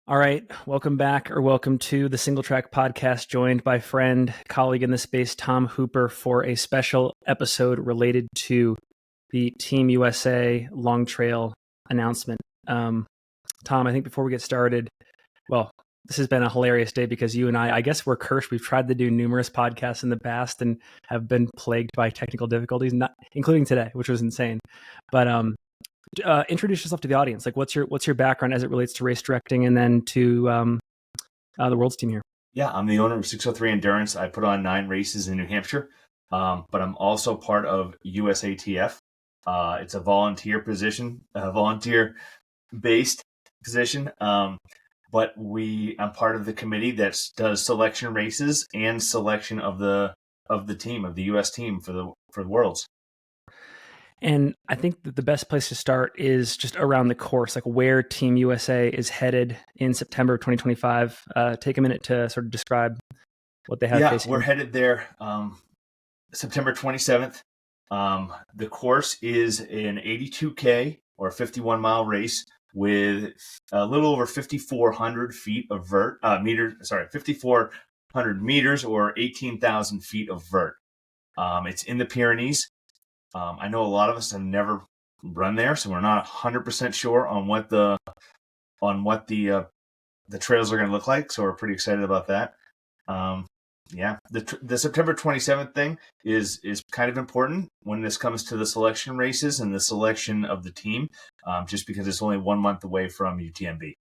All right, welcome back or welcome to the Singletrack podcast, joined by friend, colleague in the space, Tom Hooper, for a special episode related to the Team USA Long Trail announcement. Tom, I think before we get started, well, this has been a hilarious day because you and I guess we're cursed. We've tried to do numerous podcasts in the past and have been plagued by technical difficulties, not including today, which was insane. But introduce yourself to the audience. Like, what's your background as it relates to race directing, and then to the World's team here? Yeah, I'm the owner of 603 Endurance. I put on 9 races in New Hampshire, but I'm also part of USATF. It's a volunteer position, a volunteer-based position. But I'm part of the committee that does selection races and selection of the team, of the U.S. team for the Worlds. And I think that the best place to start is just around the course, like where Team USA is headed in September of 2025. Take a minute to sort of describe what they have. Yeah, we're headed there September 27th. The course is an 82K or 51-mile race with a little over 5,400 feet of 5,400 meters or 18,000 feet of vert. It's in the Pyrenees. I know a lot of us have never run there, so we're not 100% sure on what the trails are going to look like. So we're pretty excited about that. The September 27th thing is kind of important when this comes to the selection races and the selection of the team, just because it's only 1 month away from UTMB.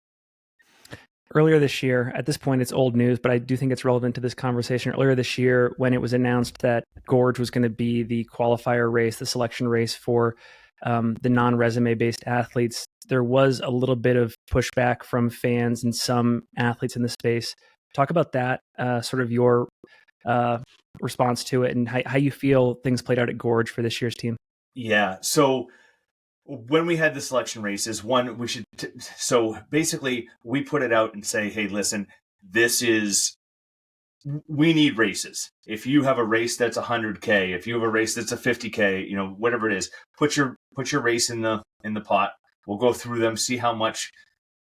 Earlier this year, at this point, it's old news, but I do think it's relevant to this conversation. Earlier this year, when it was announced that Gorge was going to be the qualifier race, the selection race for the non-resume-based athletes, there was a little bit of pushback from fans and some athletes in the space. Talk about that, sort of your response to it, and how you feel things played out at Gorge for this year's team. Yeah, so when we had the selection races, so basically we put it out and say, hey, listen, we need races. If you have a race that's 100K, if you have a race that's a 50K, whatever it is, put your race in the pot. We'll go through them, see how much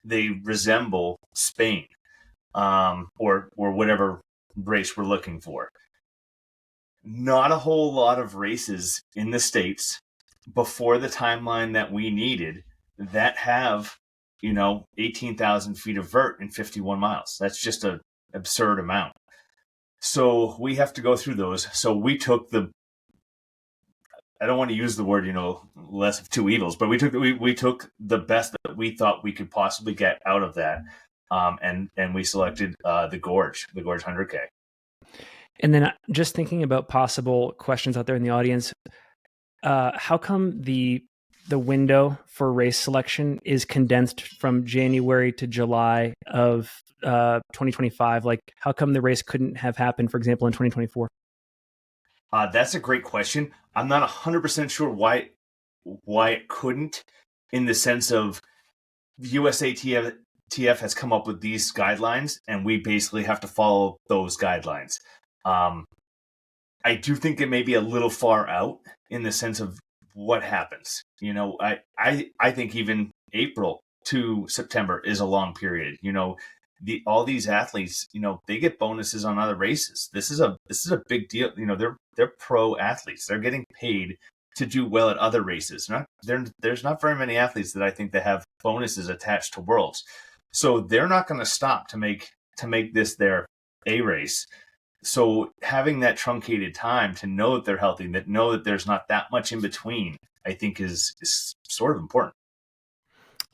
they resemble Spain, or whatever race we're looking for. Not a whole lot of races in the States before the timeline that we needed that have 18,000 feet of vert in 51 miles. That's just an absurd amount. So we have to go through those. So we took I don't want to use the word less of two evils, but we took the best that we thought we could possibly get out of that, and we selected the Gorge 100K. And then just thinking about possible questions out there in the audience, how come the window for race selection is condensed from January to July of 2025? Like, how come the race couldn't have happened, for example, in 2024? That's a great question. I'm not 100% sure why it couldn't, in the sense of the USATF has come up with these guidelines, and we basically have to follow those guidelines. I do think it may be a little far out in the sense of what happens. I think even April to September is a long period. All these athletes, they get bonuses on other races. This is a big deal. They're pro athletes. They're getting paid to do well at other races. There's not very many athletes that I think that have bonuses attached to Worlds. So they're not going to stop to make this their A race. So having that truncated time to know that they're healthy, that know that there's not that much in between, I think is sort of important.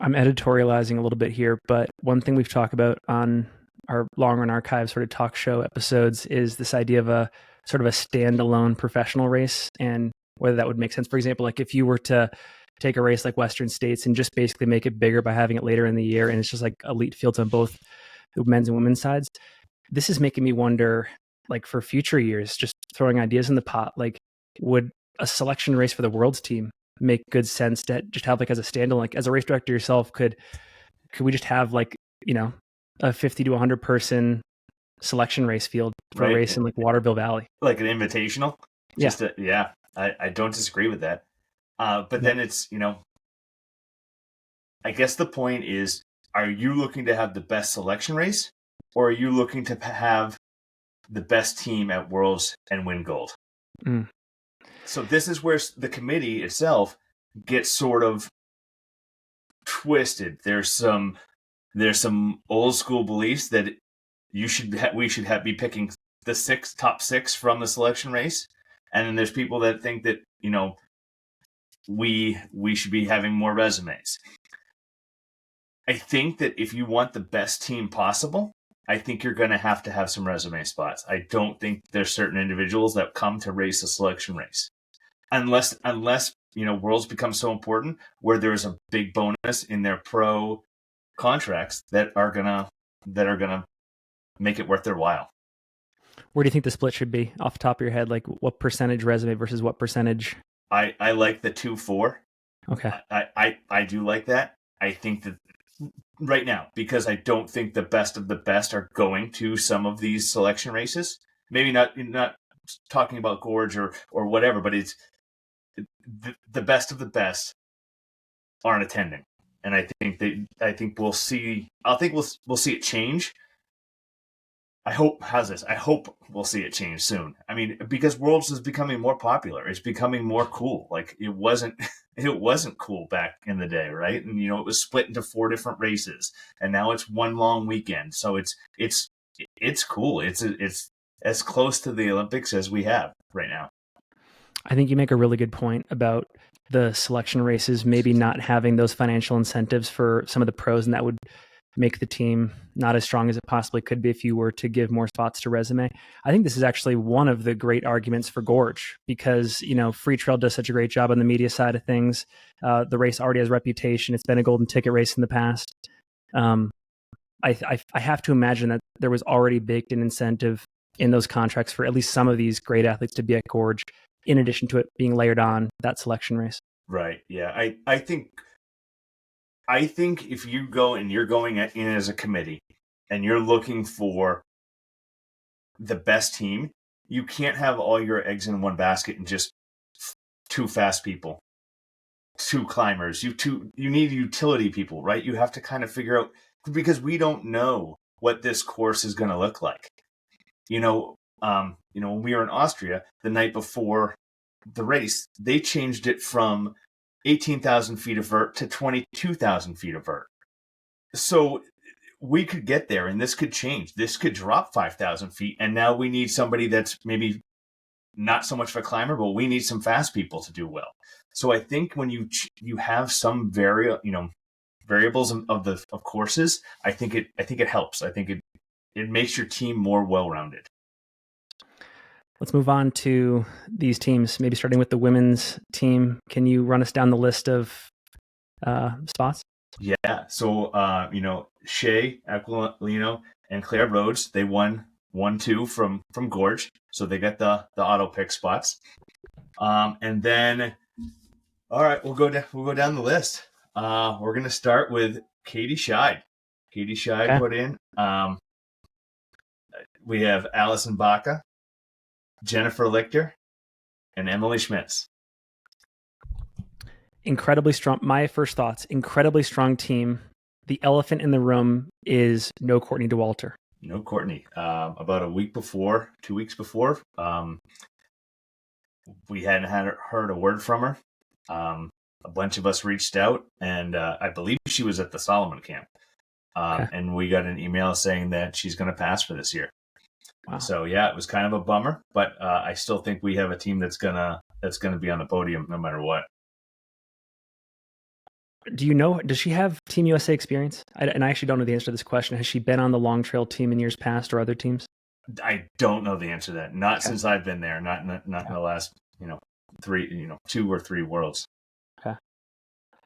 I'm editorializing a little bit here, but one thing we've talked about on our Long Run Archive sort of talk show episodes is this idea of a sort of a standalone professional race, and whether that would make sense. For example, like if you were to take a race like Western States and just basically make it bigger by having it later in the year, and it's just like elite fields on both the men's and women's sides. This is making me wonder, like for future years, just throwing ideas in the pot, like would a selection race for the World's team make good sense to just have like as a standalone, like as a race director yourself, could we just have like, a 50 to 100 person selection race field for a race in like Waterville Valley? Like an invitational? Yeah. I don't disagree with that. But then it's, I guess the point is, are you looking to have the best selection race, or are you looking to have the best team at Worlds and win gold? Mm. So this is where the committee itself gets sort of twisted. There's some old school beliefs that we should be picking the top six from the selection race, and then there's people that think that we should be having more resumes. I think that if you want the best team possible, I think you're going to have some resume spots. I don't think there's certain individuals that come to race a selection race, unless Worlds become so important where there's a big bonus in their pro contracts that are gonna make it worth their while. Where do you think the split should be off the top of your head? Like what percentage resume versus what percentage? I like the 2-4. Okay. I do like that. I think that right now, because I don't think the best of the best are going to some of these selection races. Maybe not talking about Gorge or whatever, but it's the best of the best aren't attending, and I think we'll see. We'll see it change. I hope we'll see it change soon. I mean, because Worlds is becoming more popular. It's becoming more cool. Like it wasn't cool back in the day, right? And it was split into 4 different races, and now it's one long weekend. So it's cool. It's as close to the Olympics as we have right now. I think you make a really good point about the selection races maybe not having those financial incentives for some of the pros, and that would make the team not as strong as it possibly could be if you were to give more spots to resume. I think this is actually one of the great arguments for Gorge because, Free Trail does such a great job on the media side of things. The race already has reputation. It's been a golden ticket race in the past. I have to imagine that there was already baked an incentive in those contracts for at least some of these great athletes to be at Gorge, in addition to it being layered on that selection race. Right. Yeah. I think if you go and you're going in as a committee and you're looking for the best team, you can't have all your eggs in one basket and just 2 fast people, 2 climbers. You need utility people, right? You have to kind of figure out, because we don't know what this course is going to look like. When we were in Austria the night before the race, they changed it from 18,000 feet of vert to 22,000 feet of vert. So we could get there and this could change. This could drop 5,000 feet. And now we need somebody that's maybe not so much of a climber, but we need some fast people to do well. So I think when you have some variables of courses, I think it helps. I think it makes your team more well-rounded. Let's move on to these teams, maybe starting with the women's team. Can you run us down the list of spots? Yeah. So, Shea Aquilino and Claire Rhodes, they won 1-2 from Gorge. So they got the auto pick spots. And then, all right, we'll go down the list. We're going to start with Katie Scheid. Katie Scheid put in. We have Allison Baca, Jennifer Lichter, and Emily Schmitz. Incredibly strong. My first thoughts, incredibly strong team. The elephant in the room is no Courtney Dauwalter. No Courtney. About 2 weeks before, we hadn't heard a word from her. A bunch of us reached out, and I believe she was at the Solomon camp. And we got an email saying that she's going to pass for this year. Wow. So yeah, it was kind of a bummer, but I still think we have a team that's gonna be on the podium no matter what. Do you know? Does she have Team USA experience? And I actually don't know the answer to this question. Has she been on the long trail team in years past or other teams? I don't know the answer to that. Not since I've been there. Not in the last 2 or 3 worlds. Okay.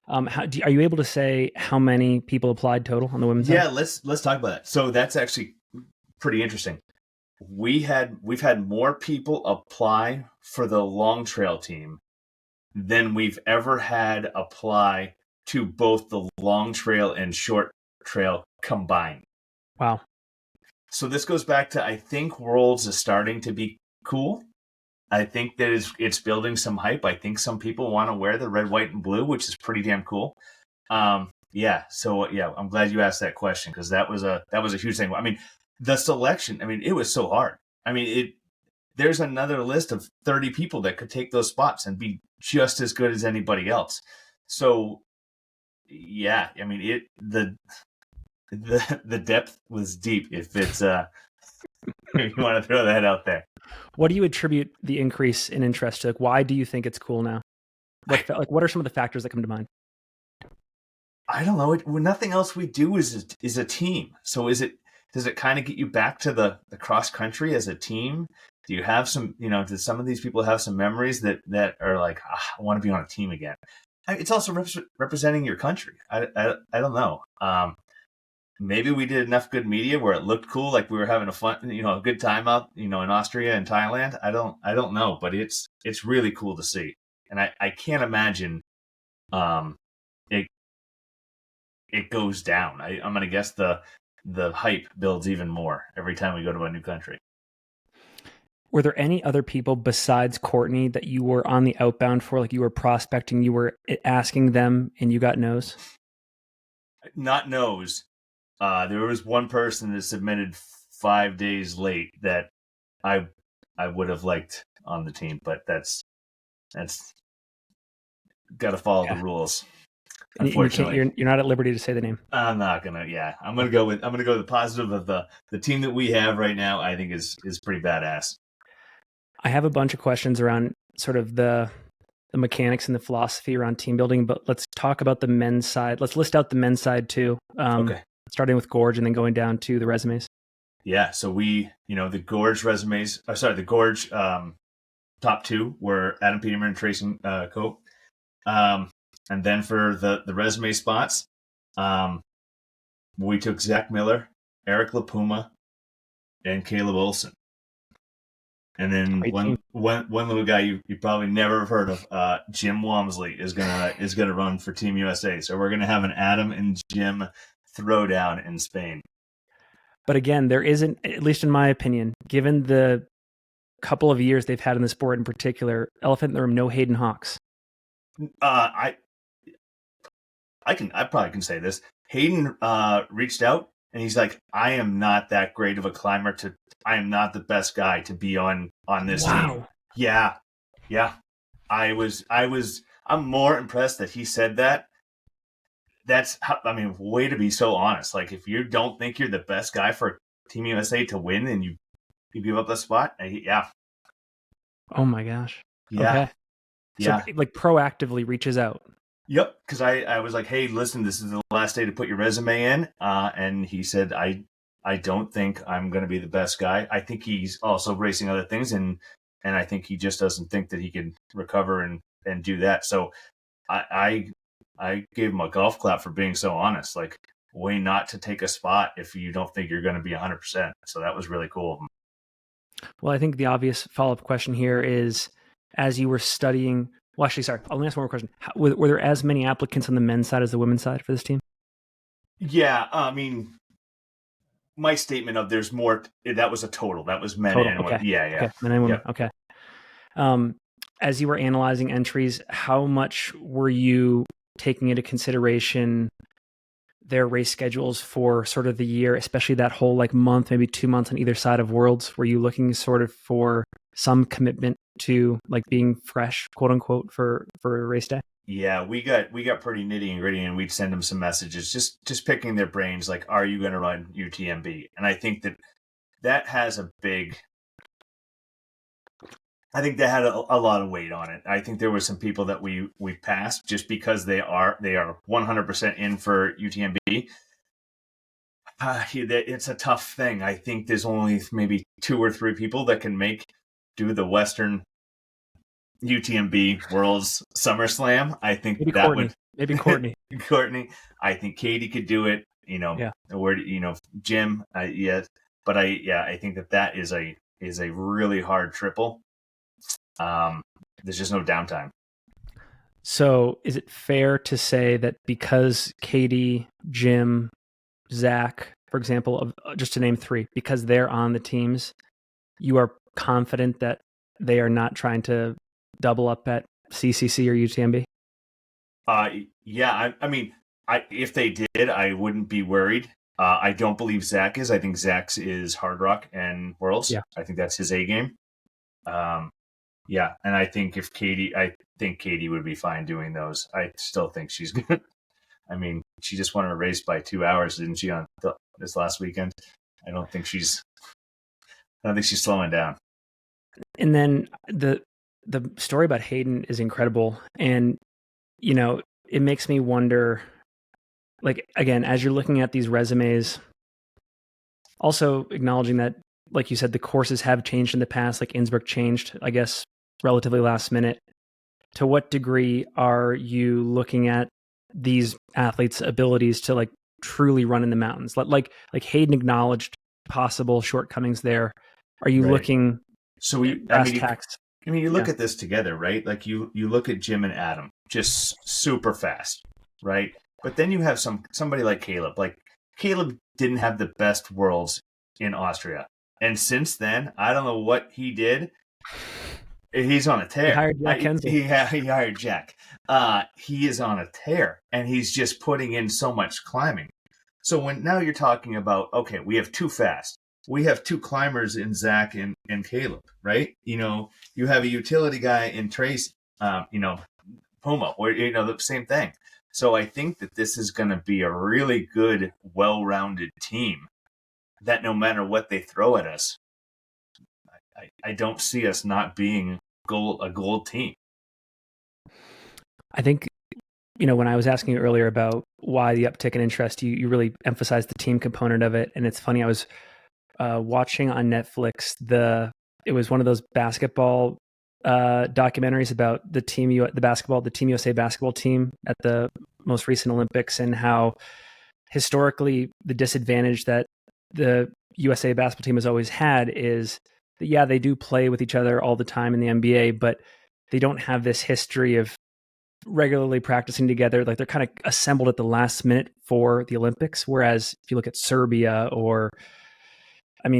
Are you able to say how many people applied total on the women's side? Yeah, let's talk about that. So that's actually pretty interesting. We've had more people apply for the long trail team than we've ever had apply to both the long trail and short trail combined. Wow. So this goes back to, I think Worlds is starting to be cool. I think that it's building some hype. I think some people want to wear the red, white, and blue, which is pretty damn cool. Yeah. So yeah, I'm glad you asked that question because that was a huge thing. I mean, the selection. I mean, it was so hard. I mean, there's another list of 30 people that could take those spots and be just as good as anybody else. So yeah, I mean, the depth was deep. If it's if you want to throw that out there. What do you attribute the increase in interest to? Like, why do you think it's cool now? What are some of the factors that come to mind? I don't know. Nothing else we do is a team. So does it kind of get you back to the cross country as a team? Do you have some, do some of these people have some memories that are like, I want to be on a team again? It's also representing your country. I don't know. Maybe we did enough good media where it looked cool, like we were having a good time out, in Austria and Thailand. I don't know, but it's really cool to see, and I can't imagine, it it goes down. I'm gonna guess the hype builds even more every time we go to a new country. Were there any other people besides Courtney that you were on the outbound for? Like you were prospecting, you were asking them, and you got no's? Not no's. There was one person that submitted 5 days late that I would have liked on the team, but that's got to follow the rules. And you can't, Unfortunately, you're not at liberty to say the name. I'm not gonna. Yeah, I'm gonna go with the positive of the team that we have right now. I think is pretty badass. I have a bunch of questions around sort of the mechanics and the philosophy around team building, but let's talk about the men's side. Let's list out the men's side too. Okay. Starting with Gorge and then going down to the resumes. Yeah. So the Gorge resumes. The Gorge top two were Adam Peterman and Tracy Cope. And then for the resume spots, we took Zach Miller, Eric LaPuma, and Caleb Olson. And then one little guy you probably never have heard of, Jim Walmsley is gonna run for Team USA. So we're gonna have an Adam and Jim throwdown in Spain. But again, there isn't, at least in my opinion, given the couple of years they've had in the sport in particular, elephant in the room, no Hayden Hawks. I probably can say this. Hayden reached out and he's like, I am not that great of a climber I am not the best guy to be on this team. Yeah. I'm more impressed that he said that. That's way to be so honest. Like if you don't think you're the best guy for Team USA to win and you give up the spot, yeah. Oh my gosh. Yeah. Okay. Yeah. So like proactively reaches out. Yep, because I was like, hey, listen, this is the last day to put your resume in. And he said, I don't think I'm going to be the best guy. I think he's also racing other things, and I think he just doesn't think that he can recover and do that. So I gave him a golf clap for being so honest. Like, way not to take a spot if you don't think you're going to be 100%. So that was really cool. Well, I think the obvious follow-up question here is, as you were studying... Well, actually, sorry. I'll ask one more question. Were there as many applicants on the men's side as the women's side for this team? Yeah, I mean, my statement of there's more, that was a total. That was men and women. Okay. Yeah. Okay. Men and women. Yep. Okay. As you were analyzing entries, how much were you taking into consideration their race schedules for sort of the year, especially that whole like month, maybe 2 months on either side of Worlds? Were you looking sort of for some commitment to like being fresh, quote unquote, for race day? Yeah, we got pretty nitty and gritty, and we'd send them some messages, just picking their brains, like, are you going to run UTMB? And I think that has I think that had a lot of weight on it. I think there were some people that we passed just because they are 100% in for UTMB. It's a tough thing. I think there's only maybe 2 or 3 people that can do the Western UTMB Worlds SummerSlam. I think maybe that Courtney. would Maybe Courtney. Courtney. I think Katie could do it. Jim. Yeah, but I think that is a really hard triple. There's just no downtime. So, is it fair to say that because Katie, Jim, Zach, for example, just to name 3, because they're on the teams, you are confident that they are not trying to double up at CCC or UTMB? Yeah. I mean, if they did, I wouldn't be worried. I don't believe Zach is. I think Zach's is Hard Rock and Worlds. Yeah. I think that's his A game. Yeah, and I think I think Katie would be fine doing those. I still think she's good. I mean, she just won a race by 2 hours, didn't she, on this last weekend? I don't think she's slowing down. And then the story about Hayden is incredible, and it makes me wonder. Like, again, as you're looking at these resumes, also acknowledging that, like you said, the courses have changed in the past. Like Innsbruck changed, I guess, relatively last minute. To what degree are you looking at these athletes' abilities to like truly run in the mountains? Like Hayden acknowledged possible shortcomings there. Are you Right. looking So at brass tacks? you look at this together, right? Like you look at Jim and Adam, just super fast, right? But then you have somebody like Caleb. Like Caleb didn't have the best worlds in Austria, and since then, I don't know what he did. He's on a tear. He hired Jack Kensel. He hired Jack. He is on a tear, and he's just putting in so much climbing. So now you're talking about, okay, we have two fast. We have two climbers in Zach and Caleb, right? You have a utility guy in Trace, Puma, or, the same thing. So I think that this is going to be a really good, well-rounded team that no matter what they throw at us, I don't see us not being a gold team. I think, when I was asking you earlier about why the uptick in interest, you really emphasized the team component of it. And it's funny, I was watching on Netflix, it was one of those basketball documentaries about the Team USA basketball team at the most recent Olympics, and how historically the disadvantage that the USA basketball team has always had is that, yeah, they do play with each other all the time in the NBA, but they don't have this history of regularly practicing together. Like, they're kind of assembled at the last minute for the Olympics. Whereas if you look at Serbia, or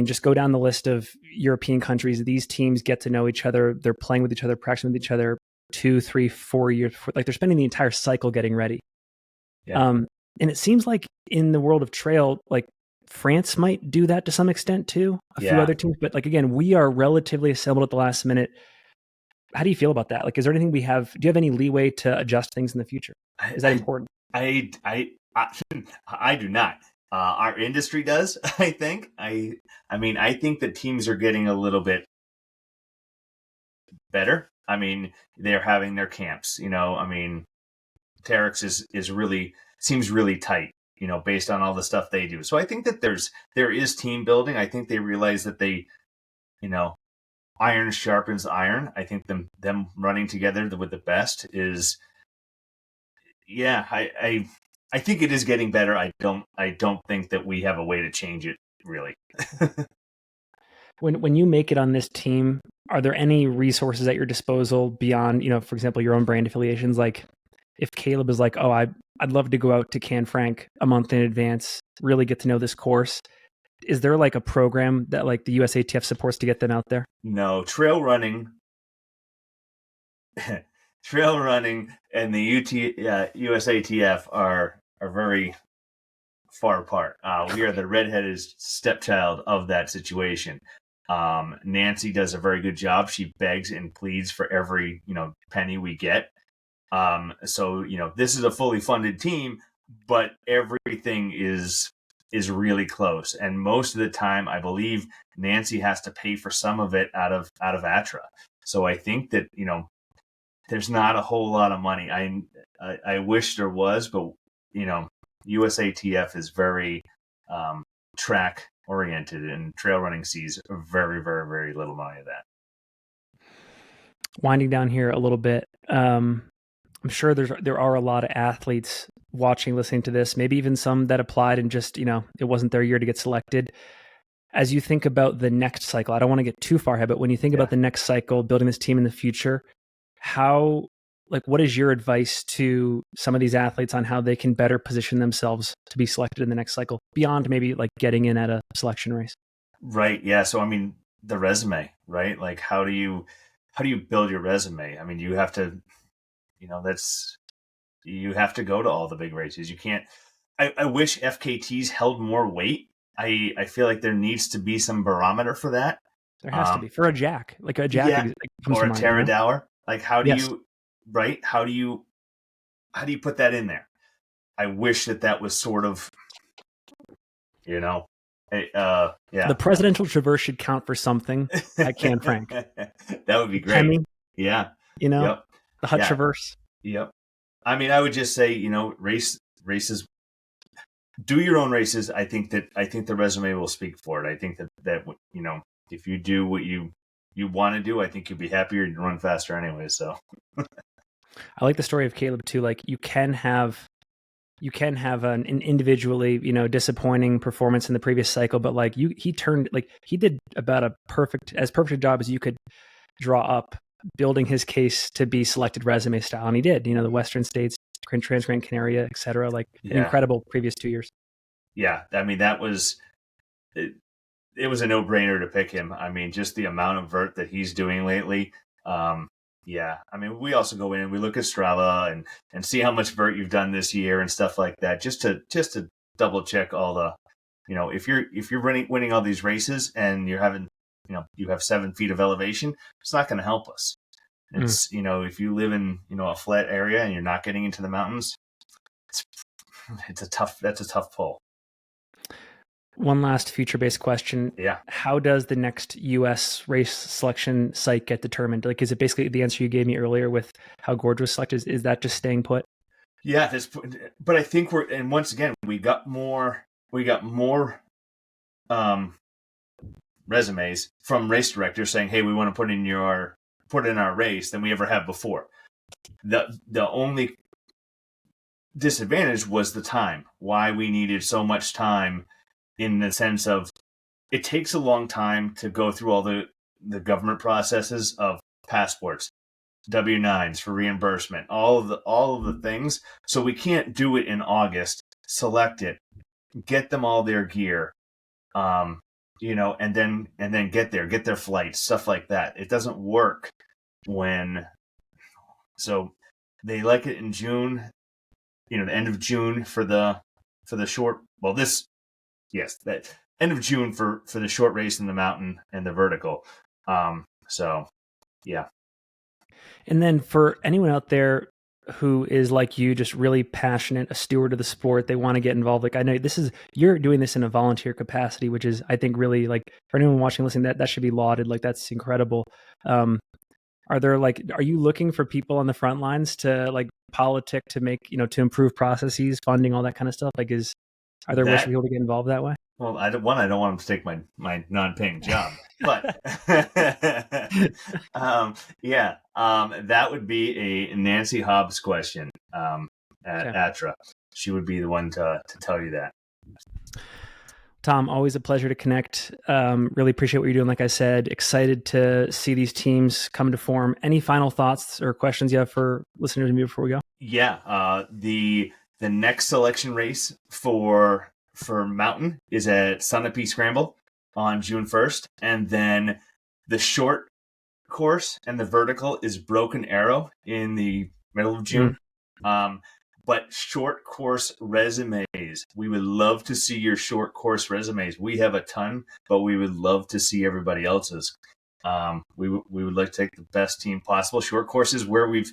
just go down the list of European countries, these teams get to know each other. They're playing with each other, practicing with each other 2, 3, 4 years. Like, they're spending the entire cycle getting ready. Yeah. And it seems like in the world of trail, like France might do that to some extent too, few other teams. But like, again, we are relatively assembled at the last minute. How do you feel about that? Like, is there anything do you have any leeway to adjust things in the future? Is that important? I do not. Our industry does, I think. I think that teams are getting a little bit better. They're having their camps, Terex seems really tight, based on all the stuff they do. So I think that there is team building. I think they realize that iron sharpens iron. I think them running together with the best is, yeah, I think it is getting better. I don't think that we have a way to change it, really. When you make it on this team, are there any resources at your disposal beyond, for example, your own brand affiliations? Like, if Caleb is like, oh, I'd love to go out to Canfranc a month in advance, really get to know this course. Is there like a program that like the USATF supports to get them out there? No, trail running and the USATF are very far apart. We are the redheaded stepchild of that situation. Nancy does a very good job. She begs and pleads for every penny we get. So this is a fully funded team, but everything is really close, and most of the time, I believe Nancy has to pay for some of it out of ATRA. So I think that there's not a whole lot of money. I wish there was, but USATF is very track oriented, and trail running sees very, very, very little money of that. Winding down here a little bit, I'm sure there are a lot of athletes watching, listening to this, maybe even some that applied and just, it wasn't their year to get selected. As you think about the next cycle, I don't want to get too far ahead, but when you think about the next cycle, building this team in the future, what is your advice to some of these athletes on how they can better position themselves to be selected in the next cycle beyond maybe like getting in at a selection race? Right. Yeah. So, the resume, right? Like, how do you build your resume? You have to, You have to go to all the big races. You can't. I wish FKTs held more weight. I feel like there needs to be some barometer for that. There has to be for a jack, like a jack Yeah, comes or to a mind. You know? Terradower. Like, how do Yes. you, right? How do you put that in there? I wish that was sort of, yeah. The presidential traverse should count for something at Canfranc. That would be great. Hemming, Yeah. you know, Yep. the Hut Yeah. Traverse. Yep. I mean, I would just say, races. Do your own races. I think the resume will speak for it. I think that if you do what you want to do, I think you'll be happier and run faster anyway. So I like the story of Caleb too. Like you can have an individually, disappointing performance in the previous cycle, but like he did about as perfect a job as you could draw up, building his case to be selected resume style, and he did. The Western States, Trans-Gran Canaria, etc. Like an incredible previous 2 years. Yeah, I mean that was it was a no-brainer to pick him. I mean, just the amount of vert that he's doing lately. Yeah, I mean, we also go in and we look at Strava and see how much vert you've done this year and stuff like that, just to double check all the, if you're winning all these races and you're having, you have 7 feet of elevation, it's not going to help us. It's if you live in a flat area and you're not getting into the mountains, that's a tough pull. One last future-based question. Yeah. How does the next U.S. race selection site get determined? Like, is it basically the answer you gave me earlier with how Gorge was selected? Is that just staying put? Yeah, but I think and once again, we got more resumes from race directors saying, hey, we want to put in our race than we ever have before. The only disadvantage was the time. Why we needed so much time, in the sense of it takes a long time to go through all the government processes of passports, W-9s for reimbursement, all of the things. So we can't do it in August, select it, get them all their gear, and then get their flights, stuff like that. It doesn't work so they like it in June, the end of June for the short, that end of June for the short race in the mountain and the vertical. So yeah. And then for anyone out there who is like you, just really passionate, a steward of the sport, they want to get involved. Like I know you're doing this in a volunteer capacity, which is, I think, really, like, for anyone watching, listening, that should be lauded. Like that's incredible. Are you looking for people on the front lines to like politic to make, to improve processes, funding, all that kind of stuff? Like are there ways for people to get involved that way? Well, I don't want them to take my non-paying job, but that would be a Nancy Hobbs question at ATRA. She would be the one to tell you that. Tom, always a pleasure to connect. Really appreciate what you're doing. Like I said, excited to see these teams come to form. Any final thoughts or questions you have for listeners to me before we go? Yeah, the next selection race for mountain is at Sunapee Scramble on June 1st, and then the short course and the vertical is Broken Arrow in the middle of June. But short course resumes, we would love to see your short course resumes. We have a ton, but we would love to see everybody else's. We would like to take the best team possible. Short courses where we've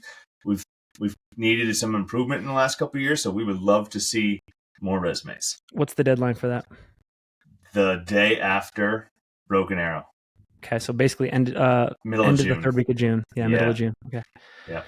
needed some improvement in the last couple of years, so we would love to see more resumes. What's the deadline for that? The day after Broken Arrow. Okay, so basically middle of the third week of June. Yeah, middle of June. Okay. Yeah.